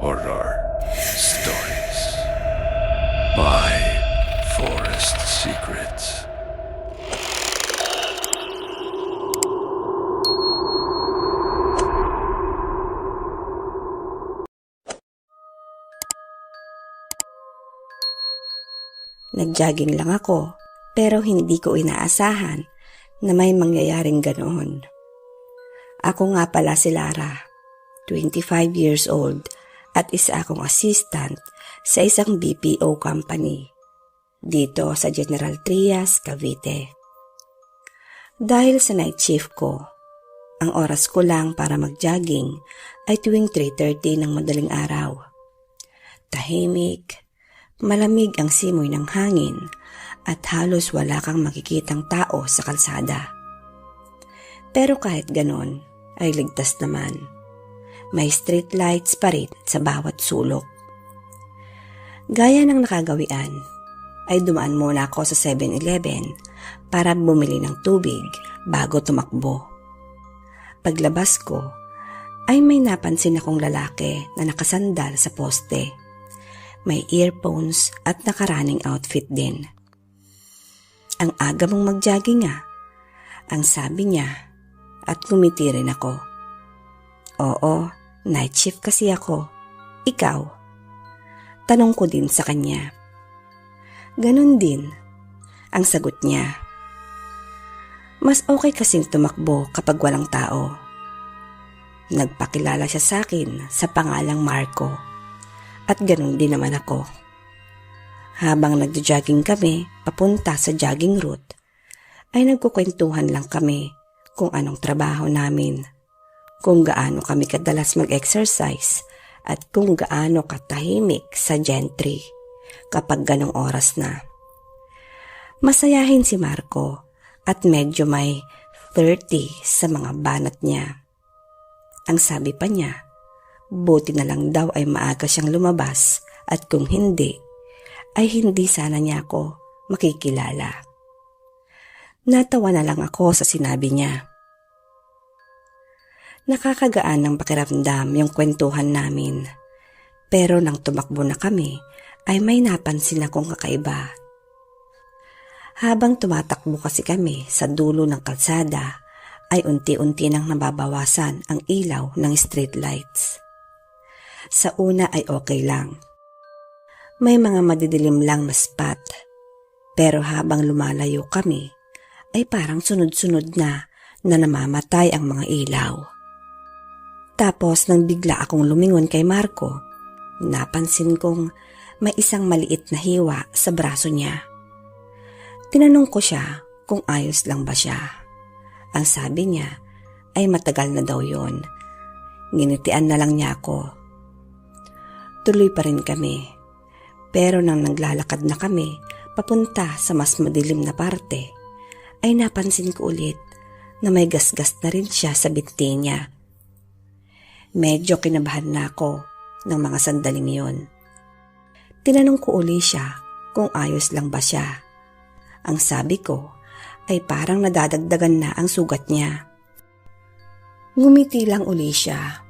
Horror Stories by Forest Secrets. Nag-jogging lang ako, pero hindi ko inaasahan na may mangyayaring ganoon. Ako nga pala si Lara, 25 years old at isa akong assistant sa isang BPO company dito sa General Trias, Cavite. Dahil sa night shift ko, ang oras ko lang para mag-jogging ay tuwing 3:30 ng madaling araw. Tahimik, malamig ang simoy ng hangin at halos wala kang makikitang tao sa kalsada. Pero kahit ganon ay ligtas naman. May street lights pa rin sa bawat sulok. Gaya ng nakagawian ay dumaan muna ako sa 7-Eleven para bumili ng tubig bago tumakbo. Paglabas ko ay may napansin akong lalaki na nakasandal sa poste. May earphones at nakaraning outfit din. Ang aga mong mag-jogging nga, ang sabi niya at ngumiti rin ako. Oo, night shift kasi ako. Ikaw? Tanong ko din sa kanya. Ganon din ang sagot niya. Mas okay kasing tumakbo kapag walang tao. Nagpakilala siya sa akin sa pangalang Marco. At ganun din naman ako. Habang nagjo-jogging kami papunta sa jogging route, ay nagkukwentuhan lang kami kung anong trabaho namin, kung gaano kami kadalas mag-exercise at kung gaano katahimik sa gentry kapag ganong oras na. Masayahin si Marco at medyo may 30 sa mga banat niya. Ang sabi pa niya, buti na lang daw ay maaga siyang lumabas at kung hindi, ay hindi sana niya ako makikilala. Natawa na lang ako sa sinabi niya. Nakakagaan ng pakiramdam yung kwentuhan namin. Pero nang tumakbo na kami, ay may napansin akong kakaiba. Habang tumatakbo kasi kami sa dulo ng kalsada, ay unti-unti nang nababawasan ang ilaw ng street lights. Sa una ay okay lang. May mga madidilim lang na spot. Pero habang lumalayo kami, ay parang sunod-sunod na namamatay ang mga ilaw. Tapos nang bigla akong lumingon kay Marco, napansin kong may isang maliit na hiwa sa braso niya. Tinanong ko siya kung ayos lang ba siya. Ang sabi niya ay matagal na daw yon. Nginitian na lang niya ako. Tuloy pa rin kami, pero nang naglalakad na kami papunta sa mas madilim na parte, ay napansin ko ulit na may gasgas na rin siya sa binti niya. Medyo kinabahan na ako ng mga sandaling yon. Tinanong ko uli siya kung ayos lang ba siya. Ang sabi ko ay parang nadadagdagan na ang sugat niya. Ngumiti lang uli siya.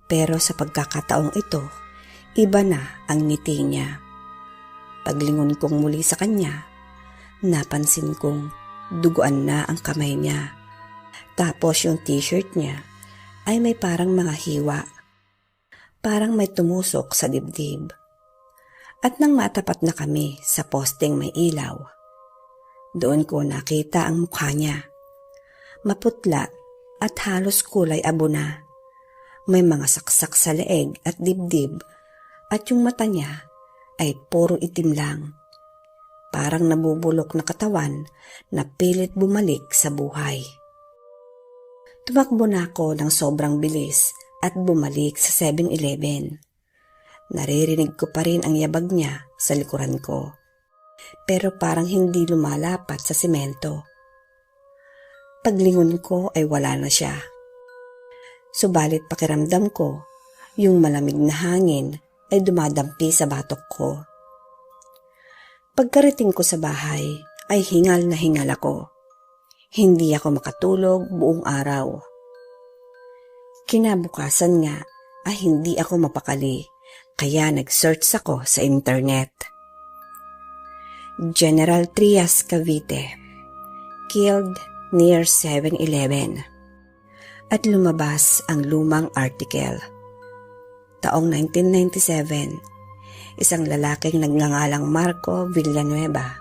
Pero sa pagkakataong ito, iba na ang ngiti niya. Paglingon kong muli sa kanya, napansin kong duguan na ang kamay niya. Tapos yung t-shirt niya ay may parang mga hiwa. Parang may tumusok sa dibdib. At nang matapat na kami sa posteng may ilaw, doon ko nakita ang mukha niya. Maputla at halos kulay abo na. May mga saksak sa leeg at dibdib. At yung mata niya ay puro itim lang. Parang nabubulok na katawan na pilit bumalik sa buhay. Tumakbo na ako ng sobrang bilis at bumalik sa 7-Eleven. Naririnig ko pa rin ang yabag niya sa likuran ko. Pero parang hindi lumalapat sa semento. Paglingon ko ay wala na siya. Subalit pakiramdam ko, yung malamig na hangin ay dumadampi sa batok ko. Pagkarating ko sa bahay ay hingal na hingal ako. Hindi ako makatulog buong araw. Kinabukasan nga ay hindi ako mapakali, kaya nag-search ako sa internet. General Trias, Cavite. Killed near 7-Eleven. At lumabas ang lumang article. Taong 1997, isang lalaking nagngangalang Marco Villanueva,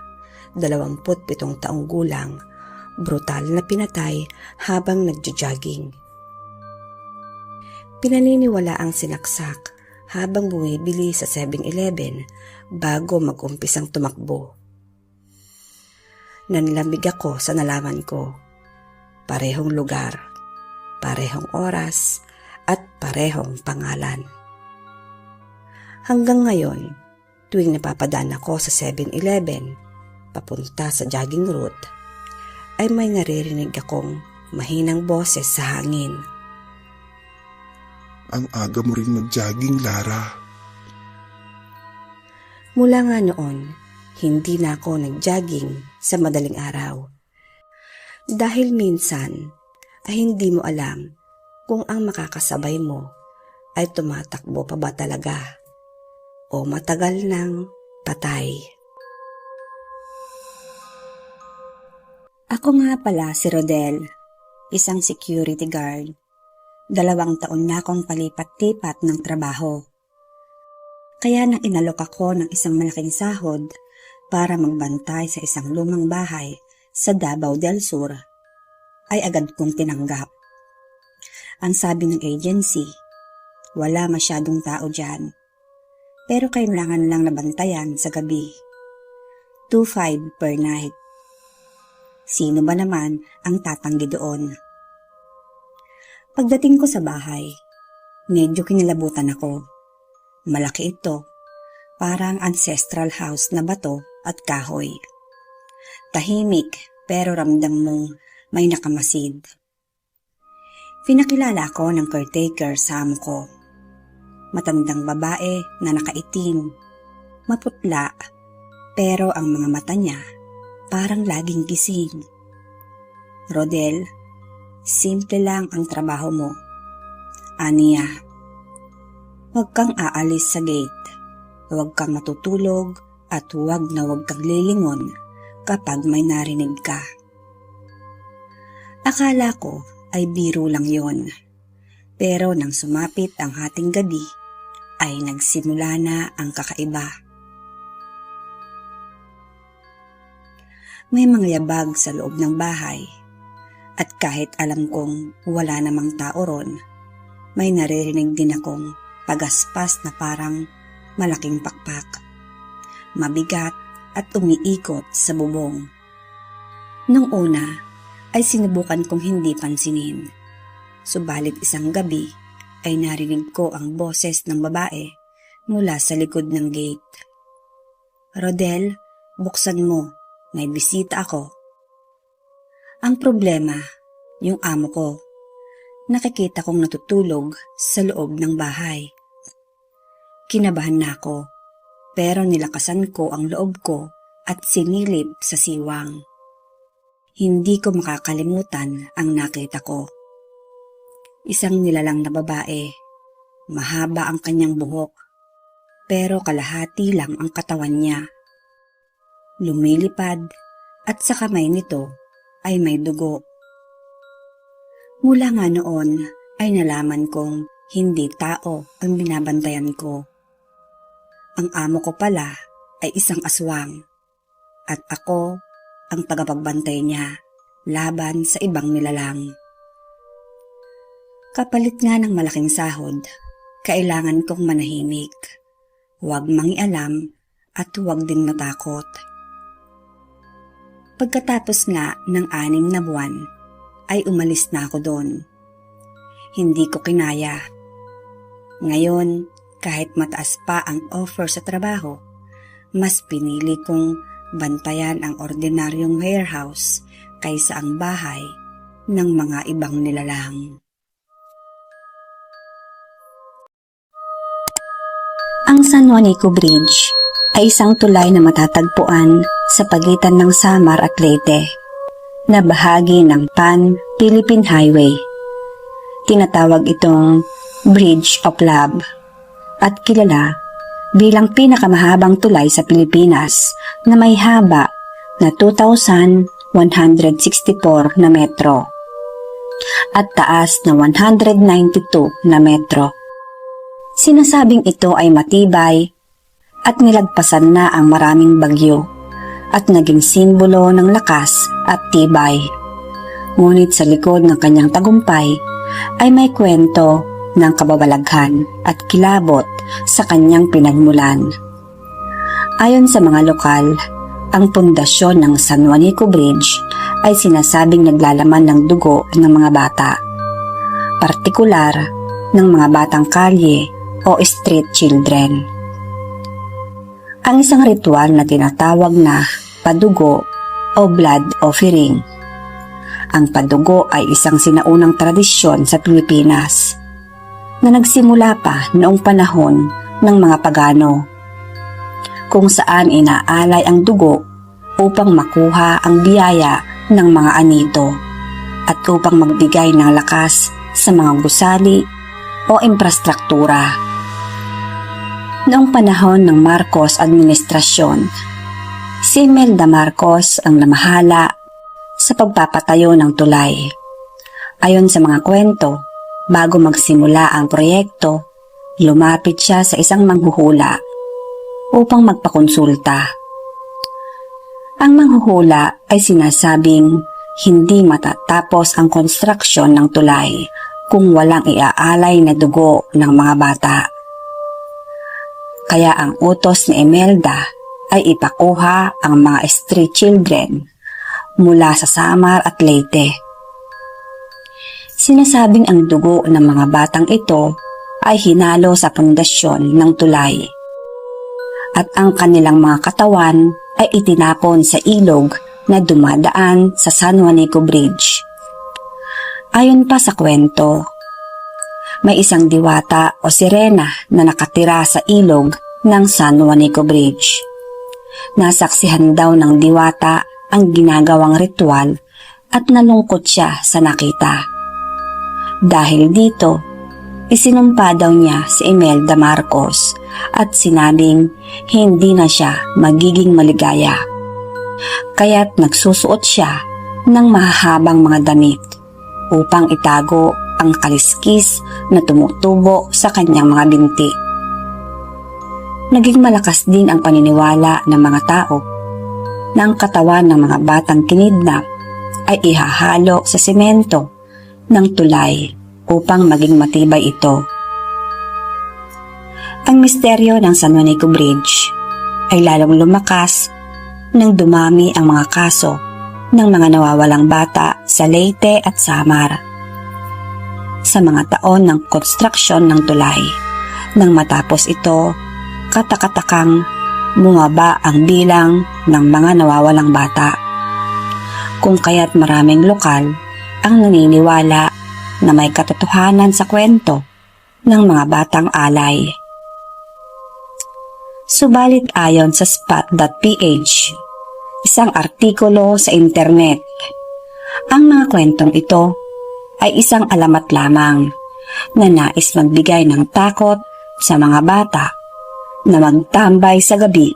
27 taong gulang, brutal na pinatay habang nagjo-jogging. Pinaniniwala ang sinaksak habang bumibili sa 7-Eleven bago mag-umpisang tumakbo. Nanlamig ako sa nalaman ko. Parehong lugar, parehong oras, at parehong pangalan. Hanggang ngayon, tuwing napapadaan ako sa 7-Eleven, papunta sa jogging route, ay may naririnig akong mahinang boses sa hangin. Ang aga mo rin mag-jogging, Lara. Mula nga noon, hindi na ako nag-jogging sa madaling araw. Dahil minsan ay hindi mo alam kung ang makakasabay mo ay tumatakbo pa ba talaga o matagal nang patay. Ako nga pala si Rodel, isang security guard. 2 taon na akong palipat-lipat ng trabaho. Kaya nang inalok ako ng isang malaking sahod para magbantay sa isang lumang bahay sa Davao del Sur, ay agad kong tinanggap. Ang sabi ng agency, wala masyadong tao dyan, pero kailangan lang nabantayan sa gabi. 2.5 per night. Sino ba naman ang tatanggi doon? Pagdating ko sa bahay, medyo kinilabutan ako. Malaki ito, parang ancestral house na bato at kahoy. Tahimik pero ramdam mong may nakamasid. Pinakilala ako ng caretaker sa amo ko. Matandang babae na nakaitim, maputla, pero ang mga mata niya parang laging gising. Rodel, simple lang ang trabaho mo. Aniya, huwag kang aalis sa gate, huwag kang matutulog at huwag kang lilingon kapag may narinig ka. Akala ko ay biro lang yon, pero nang sumapit ang hating gabi ay nagsimula na ang kakaiba. May mga yabag sa loob ng bahay at kahit alam kong wala namang tao ron, may naririnig din akong pagaspas na parang malaking pakpak, mabigat at umiikot sa bubong. Nung una ay sinubukan kong hindi pansinin, subalit isang gabi ay narinig ko ang boses ng babae mula sa likod ng gate. Rodel, buksan mo, may bisita ako. Ang problema, yung amo ko, nakikita kong natutulog sa loob ng bahay. Kinabahan na ako, pero nilakasan ko ang loob ko at sinilip sa siwang. Hindi ko makakalimutan ang nakita ko. Isang nilalang na babae, mahaba ang kanyang buhok, pero kalahati lang ang katawan niya. Lumilipad at sa kamay nito ay may dugo. Mula nga noon ay nalaman kong hindi tao ang binabantayan ko. Ang amo ko pala ay isang aswang at ako ang tagapagbantay niya laban sa ibang nilalang. Kapalit nga ng malaking sahod, kailangan kong manahimik, huwag mangialam at huwag din matakot. Pagkatapos nga ng 6 na buwan, ay umalis na ako doon. Hindi ko kinaya. Ngayon, kahit mataas pa ang offer sa trabaho, mas pinili kong bantayan ang ordinaryong warehouse kaysa ang bahay ng mga ibang nilalang. Ang San Juanico Bridge ay isang tulay na matatagpuan sa pagitan ng Samar at Leyte, na bahagi ng Pan-Philippine Highway. Tinatawag itong Bridge of Love at kilala bilang pinakamahabang tulay sa Pilipinas na may haba na 2,164 na metro at taas na 192 na metro. Sinasabing ito ay matibay at nilagpasan na ang maraming bagyo at naging simbolo ng lakas at tibay. Ngunit sa likod ng kanyang tagumpay ay may kwento ng kababalaghan at kilabot sa kanyang pinagmulan. Ayon sa mga lokal, ang pundasyon ng San Juanico Bridge ay sinasabing naglalaman ng dugo ng mga bata, partikular ng mga batang kalye o street children. Ang isang ritual na tinatawag na padugo o blood offering. Ang padugo ay isang sinaunang tradisyon sa Pilipinas na nagsimula pa noong panahon ng mga pagano, kung saan inaalay ang dugo upang makuha ang biyaya ng mga anito at upang magbigay ng lakas sa mga gusali o infrastruktura. Noong panahon ng Marcos administrasyon, si Imelda Marcos ang namahala sa pagpapatayo ng tulay. Ayon sa mga kwento, bago magsimula ang proyekto, lumapit siya sa isang manghuhula upang magpakonsulta. Ang manghuhula ay sinasabing hindi matatapos ang konstruksyon ng tulay kung walang iaalay na dugo ng mga bata. Kaya ang utos ni Imelda ay ipakuha ang mga street children mula sa Samar at Leyte. Sinasabing ang dugo ng mga batang ito ay hinalo sa pundasyon ng tulay at ang kanilang mga katawan ay itinapon sa ilog na dumadaan sa San Juanico Bridge. Ayon pa sa kwento, may isang diwata o sirena na nakatira sa ilog ng San Juanico Bridge. Nasaksihan daw ng diwata ang ginagawang ritual at nalungkot siya sa nakita. Dahil dito, isinumpa daw niya si Imelda Marcos at sinabing hindi na siya magiging maligaya. Kaya't nagsusuot siya ng mahahabang mga damit upang itago ang kaliskis na tumutubo sa kanyang mga binti. Naging malakas din ang paniniwala ng mga tao na ang katawan ng mga batang kinidnap ay ihahalo sa semento ng tulay upang maging matibay ito. Ang misteryo ng San Juanico Bridge ay lalong lumakas nang dumami ang mga kaso ng mga nawawalang bata sa Leyte at Samar sa mga taon ng konstruksyon ng tulay. Nang matapos ito, katakatakang bumaba ang bilang ng mga nawawalang bata, kung kaya't maraming lokal ang naniniwala na may katotohanan sa kwento ng mga batang alay. Subalit ayon sa spot.ph, isang artikulo sa internet, ang mga kwentong ito ay isang alamat lamang na nais magbigay ng takot sa mga bata na magtambay sa gabi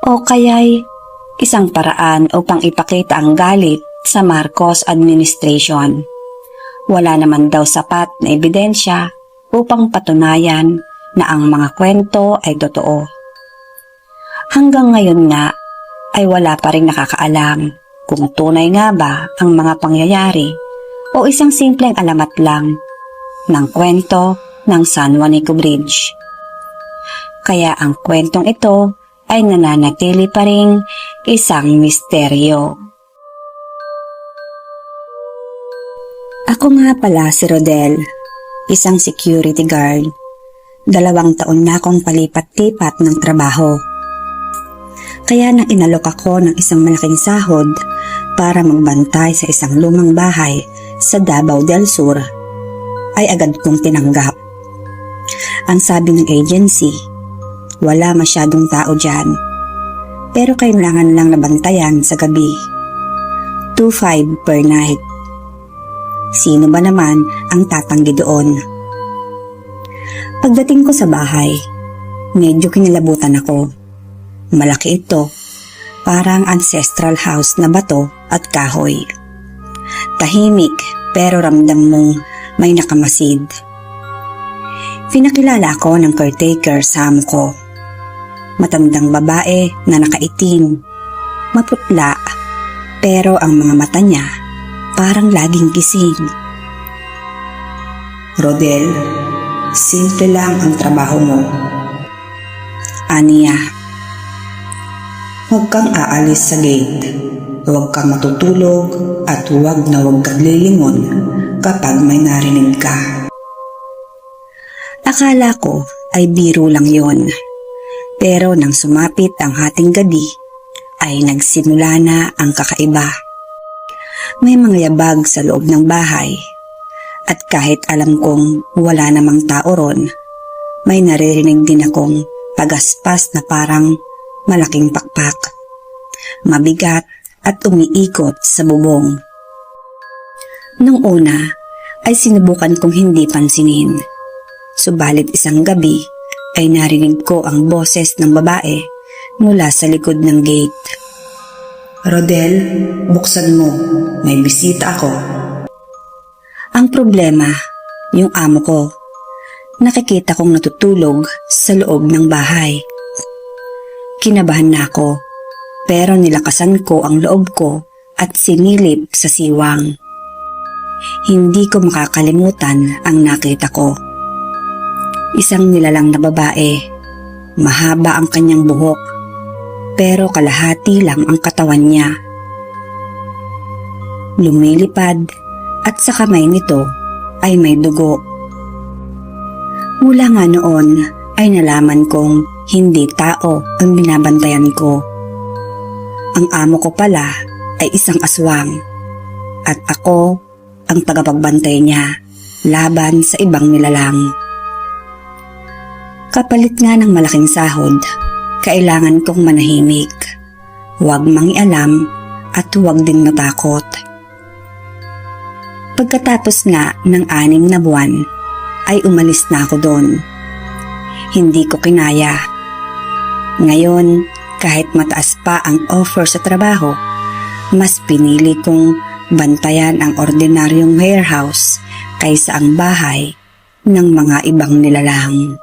o kaya'y isang paraan upang ipakita ang galit sa Marcos administration. Wala naman daw sapat na ebidensya upang patunayan na ang mga kwento ay totoo. Hanggang ngayon nga ay wala pa ring nakakaalam kung tunay nga ba ang mga pangyayari o isang simpleng alamat lang ng kwento ng San Juanico Bridge. Kaya ang kwentong ito ay nananatili pa ring isang misteryo. Ako nga pala si Rodel, isang security guard. 2 taon na akong palipat-lipat ng trabaho. Kaya nang inalok ako ng isang malaking sahod para magbantay sa isang lumang bahay sa Davao del Sur, ay agad kong tinanggap. Ang sabi ng agency, wala masyadong tao dyan, pero kailangan lang nabantayan sa gabi. 2,500 per night. Sino ba naman ang tatanggi doon? Pagdating ko sa bahay, medyo kinilabutan ako. Malaki ito, parang ancestral house na bato at kahoy. Tahimik pero ramdam mong may nakamasid. Pinakilala ko ng caretaker sa amo ko. Matandang babae na nakaitim, maputla, pero ang mga mata niya parang laging gising. Rodel, simple lang ang trabaho mo. Aniya, Huwag kang aalis sa gate. Huwag kang matutulog at huwag na huwag kang lilingon kapag may narinig ka. akala ko ay biro lang yon. Pero nang sumapit ang hating gabi, ay nagsimula na ang kakaiba. May mga yabag sa loob ng bahay, at kahit alam kong wala namang tao ron, may naririnig din akong pagaspas na parang malaking pakpak, mabigat at umiikot sa bubong. Nung una ay sinubukan kong hindi pansinin, subalit isang gabi ay narinig ko ang boses ng babae mula sa likod ng gate. Rodel, buksan mo. May bisita ako. Ang problema, yung amo ko. Nakikita kong natutulog sa loob ng bahay. Kinabahan na ako, pero nilakasan ko ang loob ko at sinilip sa siwang. Hindi ko makakalimutan ang nakita ko. Isang nilalang na babae, mahaba ang kanyang buhok, pero kalahati lang ang katawan niya. Lumilipad at sa kamay nito ay may dugo. Mula nga noon ay nalaman kong hindi tao ang binabantayan ko. Ang amo ko pala ay isang aswang at ako ang tagapagbantay niya laban sa ibang nilalang. Kapalit nga ng malaking sahod, kailangan kong manahimik, huwag mangialam at huwag din matakot. Pagkatapos nga ng 6 na buwan, ay umalis na ako doon. Hindi ko kinaya. Ngayon, kahit mataas pa ang offer sa trabaho, mas pinili kong bantayan ang ordinaryong warehouse kaysa ang bahay ng mga ibang nilalang.